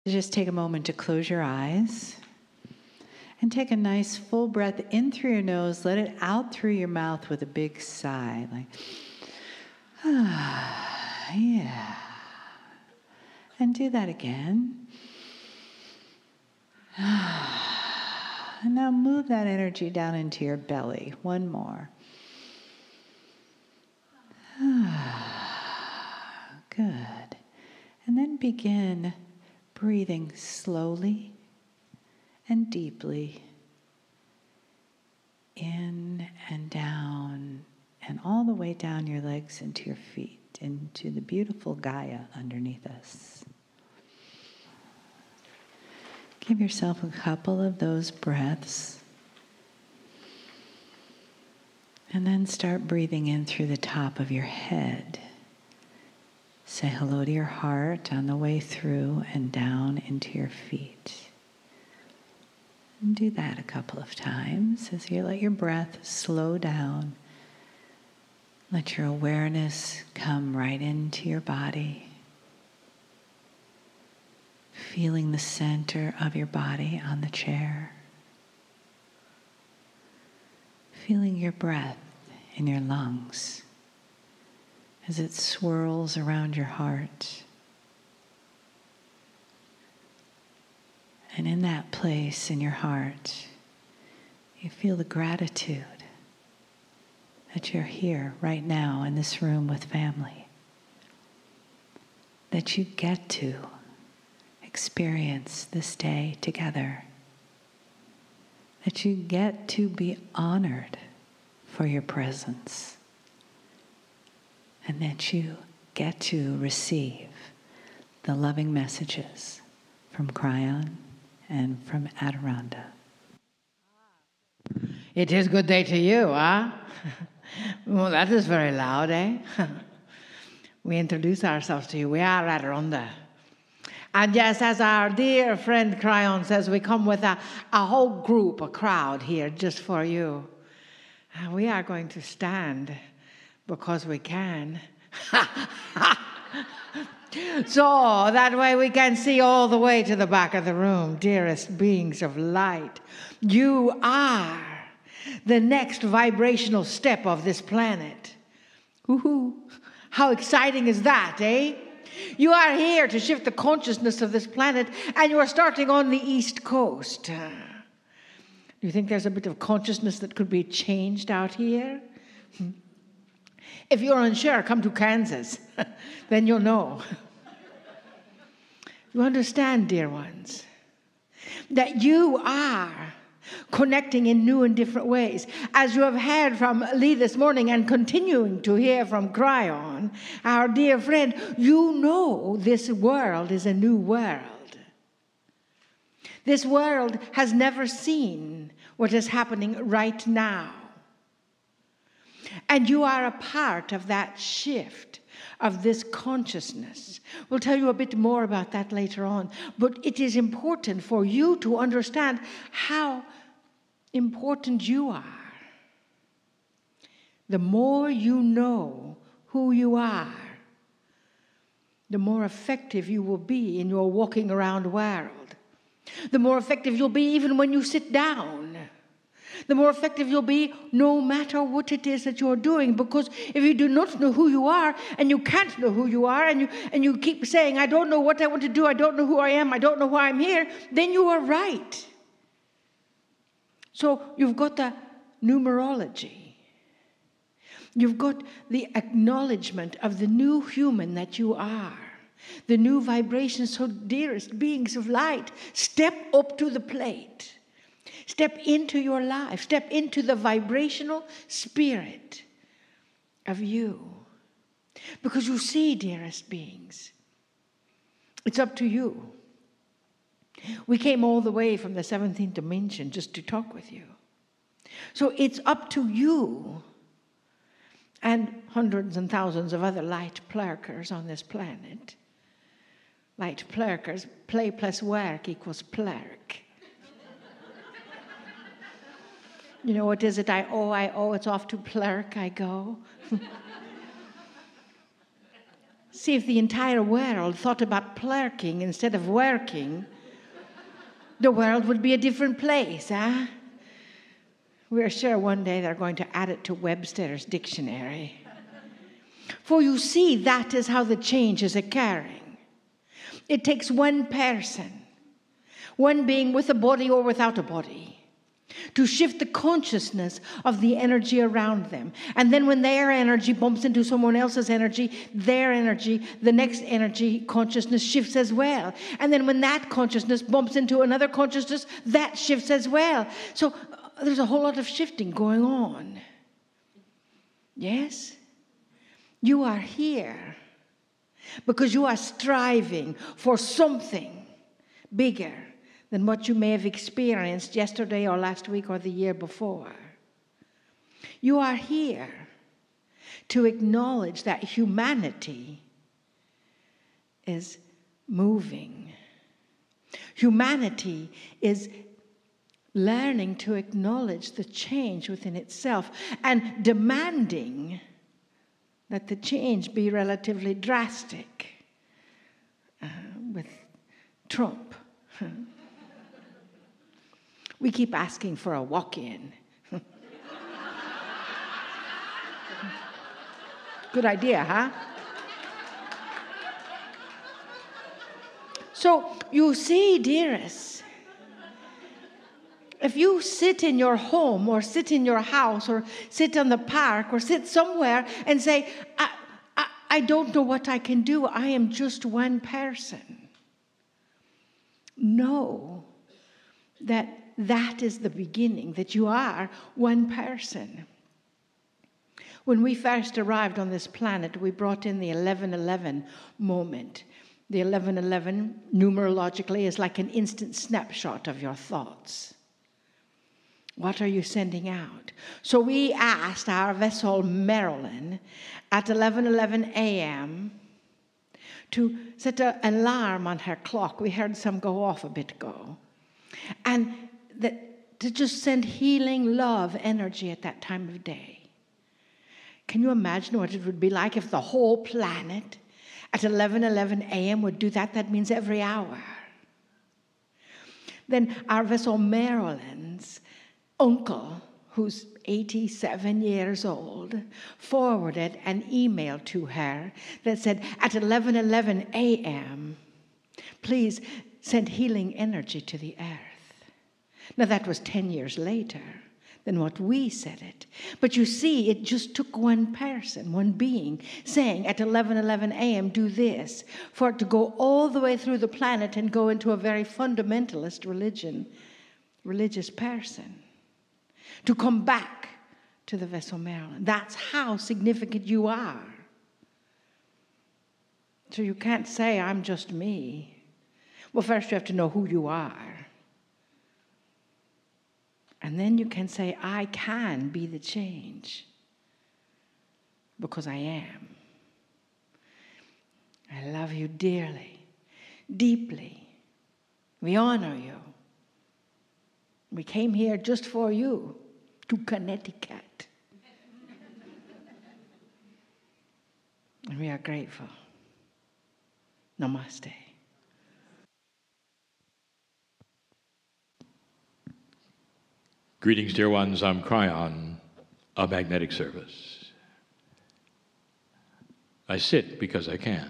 Just take a moment to close your eyes and take a nice full breath in through your nose. Let it out through your mouth with a big sigh, like, yeah. And do that again. And now move that energy down into your belly. One more. Good. And then begin breathing slowly and deeply in and down and all the way down your legs into your feet, into the beautiful Gaia underneath us. Give yourself a couple of those breaths. And then start breathing in through the top of your head. Say hello to your heart on the way through and down into your feet. And do that a couple of times as you let your breath slow down. Let your awareness come right into your body. Feeling the center of your body on the chair. Feeling your breath in your lungs as it swirls around your heart. And in that place in your heart, you feel the gratitude that you're here right now in this room with family. That you get to experience this day together. That you get to be honored for your presence. And that you get to receive the loving messages from Kryon and from Adirondha. It is good day to you, huh? Well, that is very loud, eh? We introduce ourselves to you. We are Adirondha. And yes, as our dear friend Kryon says, we come with a whole group, a crowd here just for you. And we are going to stand because we can. So that way we can see all the way to the back of the room. Dearest beings of light, you are the next vibrational step of this planet. Woohoo! How exciting is that, eh? You are here to shift the consciousness of this planet, and you are starting on the East Coast. Do you think there's a bit of consciousness that could be changed out here? If you're unsure, come to Kansas. Then you'll know. You understand, dear ones, that you are connecting in new and different ways. As you have heard from Lee this morning and continuing to hear from Kryon, our dear friend, you know this world is a new world. This world has never seen what is happening right now. And you are a part of that shift of this consciousness. We'll tell you a bit more about that later on. But it is important for you to understand how important you are. The more you know who you are, the more effective you will be in your walking around world. The more effective you'll be even when you sit down. The more effective you'll be no matter what it is that you're doing. Because if you do not know who you are, and you can't know who you are, and you keep saying, I don't know what I want to do, I don't know who I am, I don't know why I'm here, then you are right. So you've got the numerology. You've got the acknowledgement of the new human that you are. The new vibration. So dearest beings of light, step up to the plate. Step into your life. Step into the vibrational spirit of you. Because you see, dearest beings, it's up to you. We came all the way from the 17th dimension just to talk with you. So it's up to you and hundreds and thousands of other light plurkers on this planet. Light plurkers, play plus work equals plurk. You know, what is it? I owe, it's off to plurk I go. See, if the entire world thought about plurking instead of working, the world would be a different place, huh? We're sure one day they're going to add it to Webster's dictionary. For you see, that is how the change is occurring. It takes one person, one being with a body or without a body, to shift the consciousness of the energy around them. And then when their energy bumps into someone else's energy, their energy, the next energy consciousness shifts as well. And then when that consciousness bumps into another consciousness, that shifts as well. So there's a whole lot of shifting going on. Yes? You are here because you are striving for something bigger than what you may have experienced yesterday or last week or the year before. You are here to acknowledge that humanity is moving. Humanity is learning to acknowledge the change within itself and demanding that the change be relatively drastic. With Trump. We keep asking for a walk-in. Good idea, huh? So, you see, dearest, if you sit in your home or sit in your house or sit on the park or sit somewhere and say, I don't know what I can do, I am just one person. Know that is the beginning, that you are one person. When we first arrived on this planet, we brought in the 11:11 moment. The 11:11, numerologically, is like an instant snapshot of your thoughts. What are you sending out? So we asked our vessel Marilyn at 11:11 a.m. to set an alarm on her clock. We heard some go off a bit ago. And to just send healing love energy at that time of day. Can you imagine what it would be like if the whole planet at 11:11 a.m. would do that? That means every hour. Then our vessel Marilyn's uncle, who's 87 years old, forwarded an email to her that said, at 11:11 a.m., please send healing energy to the earth. Now, that was 10 years later than what we said it. But you see, it just took one person, one being, saying at 11:11 a.m., do this, for it to go all the way through the planet and go into a very fundamentalist religious person. To come back to the vessel Marilyn. That's how significant you are. So you can't say, I'm just me. Well, first you have to know who you are. And then you can say, I can be the change. Because I am. I love you dearly, deeply. We honor you. We came here just for you, to Connecticut. And we are grateful. Namaste. Greetings, dear ones. I'm Kryon, a magnetic service. I sit because I can.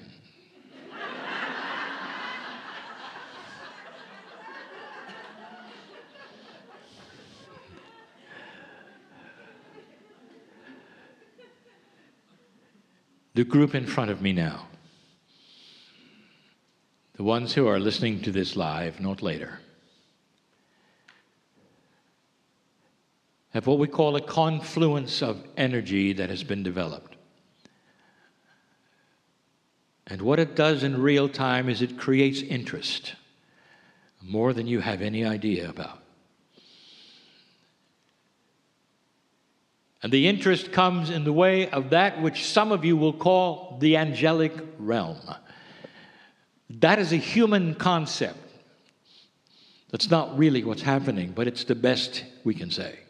The group in front of me now, the ones who are listening to this live, not later, have what we call a confluence of energy that has been developed. And what it does in real time is it creates interest, more than you have any idea about. And the interest comes in the way of that which some of you will call the angelic realm. That is a human concept. That's not really what's happening, but it's the best we can say.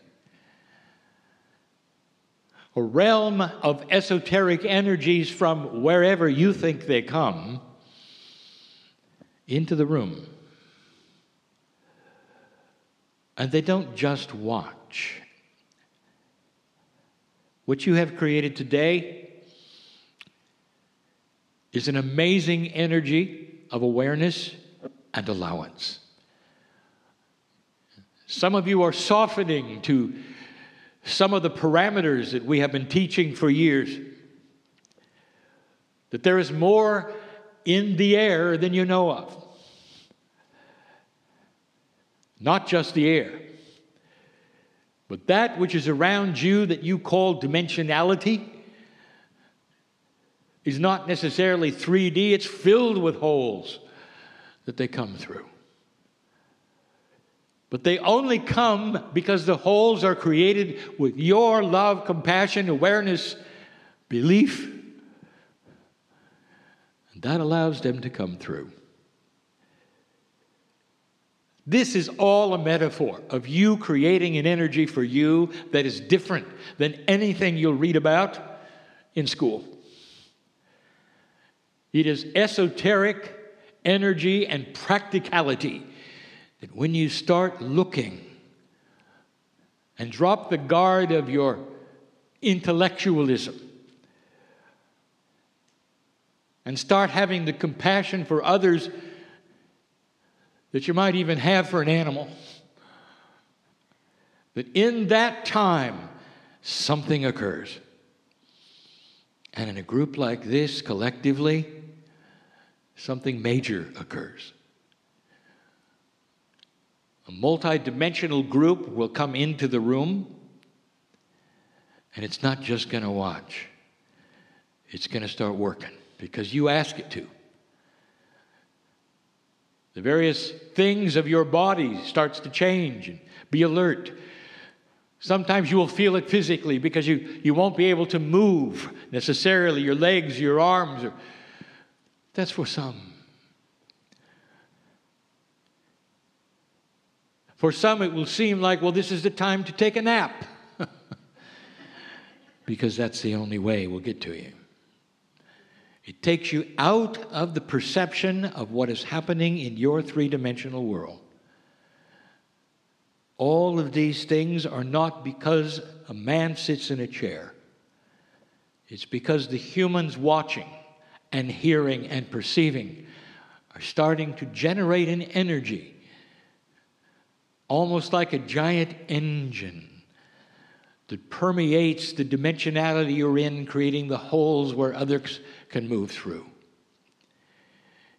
a realm of esoteric energies from wherever you think they come into the room. And they don't just watch. What you have created today is an amazing energy of awareness and allowance. Some of you are softening to some of the parameters that we have been teaching for years. That there is more in the air than you know of. Not just the air, but that which is around you that you call dimensionality is not necessarily 3D. It's filled with holes that they come through. But they only come because the holes are created with your love, compassion, awareness, belief. And that allows them to come through. This is all a metaphor of you creating an energy for you that is different than anything you'll read about in school. It is esoteric energy and practicality that when you start looking and drop the guard of your intellectualism and start having the compassion for others that you might even have for an animal, that in that time something occurs. And in a group like this, collectively, something major occurs. A multi-dimensional group will come into the room, and it's not just going to watch. It's going to start working because you ask it to. The various things of your body starts to change and be alert. Sometimes you will feel it physically because you won't be able to move necessarily your legs, your arms. That's for some. For some it will seem like, well, this is the time to take a nap. Because that's the only way we'll get to you. It takes you out of the perception of what is happening in your three-dimensional world. All of these things are not because a man sits in a chair. It's because the humans watching and hearing and perceiving are starting to generate an energy, almost like a giant engine that permeates the dimensionality you're in, creating the holes where others can move through.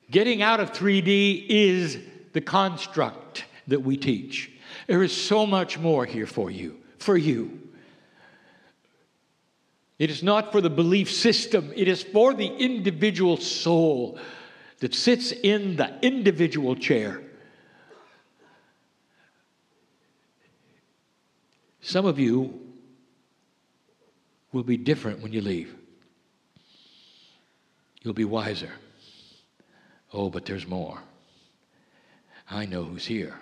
Getting out of 3D is the construct that we teach. There is so much more here for you. It is not for the belief system. It is for the individual soul that sits in the individual chair. Some of you will be different when you leave. You'll be wiser. Oh, but there's more. I know who's here.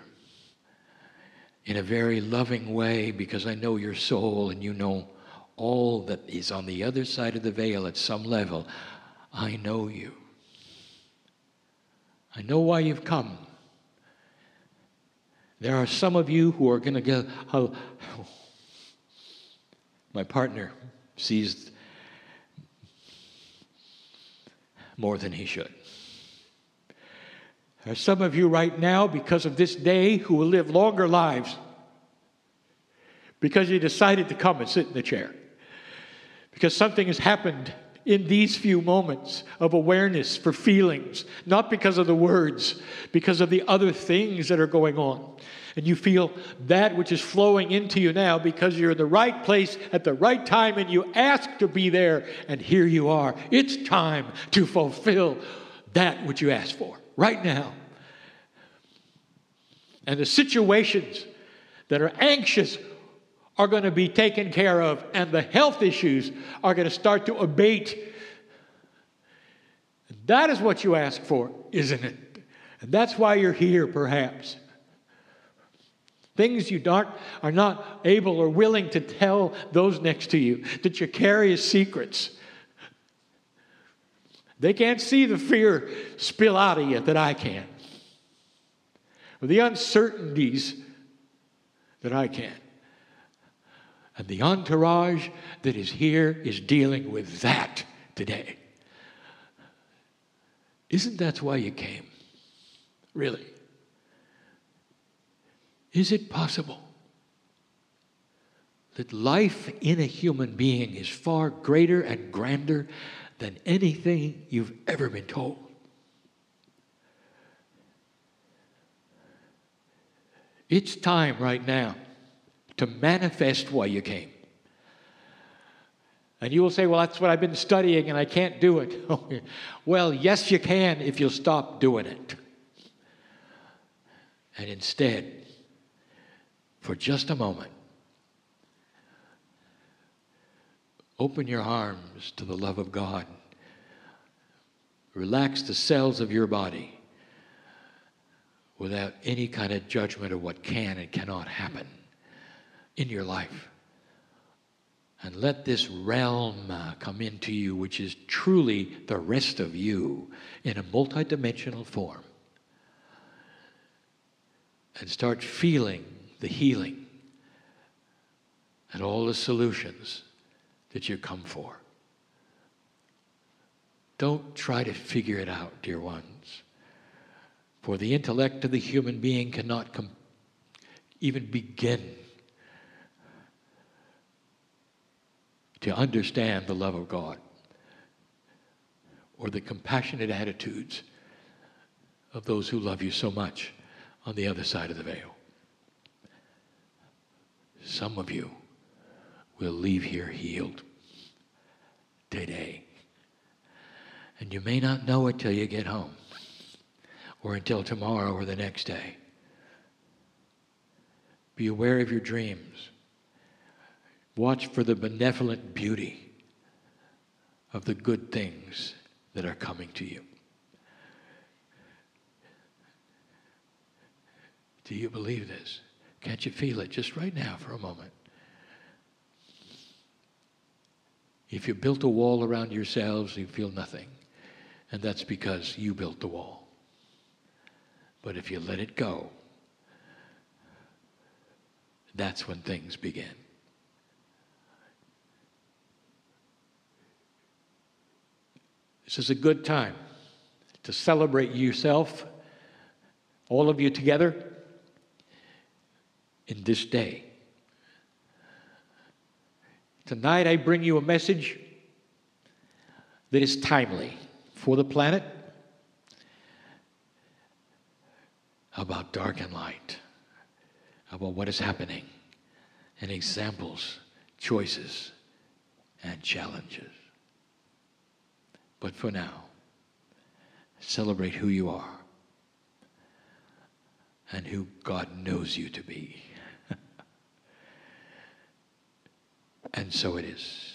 In a very loving way, because I know your soul and you know all that is on the other side of the veil at some level. I know you. I know why you've come. There are some of you who are going to go, oh, my partner sees more than he should. There are some of you right now, because of this day, who will live longer lives because you decided to come and sit in the chair. Because something has happened in these few moments of awareness for feelings, not because of the words, because of the other things that are going on. And you feel that which is flowing into you now because you're in the right place at the right time and you ask to be there, and here you are. It's time to fulfill that which you asked for right now. And the situations that are anxious are going to be taken care of, and the health issues are going to start to abate. That is what you ask for, isn't it? And that's why you're here, perhaps. Things you are not able or willing to tell those next to you, that you carry as secrets. They can't see the fear spill out of you that I can. Or the uncertainties that I can. And the entourage that is here is dealing with that today. Isn't that why you came? Really? Is it possible that life in a human being is far greater and grander than anything you've ever been told? It's time right now to manifest why you came. And you will say, well, that's what I've been studying and I can't do it. Well, yes, you can if you'll stop doing it. And instead, for just a moment, open your arms to the love of God. Relax the cells of your body without any kind of judgment of what can and cannot happen in your life. And let this realm come into you, which is truly the rest of you in a multidimensional form. And start feeling the healing and all the solutions that you come for. Don't try to figure it out, dear ones. For the intellect of the human being cannot even begin to understand the love of God or the compassionate attitudes of those who love you so much on the other side of the veil. Some of you will leave here healed today. And you may not know it till you get home or until tomorrow or the next day. Be aware of your dreams. Watch for the benevolent beauty of the good things that are coming to you. Do you believe this? Can't you feel it just right now for a moment? If you built a wall around yourselves, you feel nothing. And that's because you built the wall. But if you let it go, that's when things begin. This is a good time to celebrate yourself, all of you together, in this day. Tonight I bring you a message that is timely for the planet about dark and light, about what is happening, and examples, choices, and challenges. But for now, celebrate who you are and who God knows you to be. And so it is.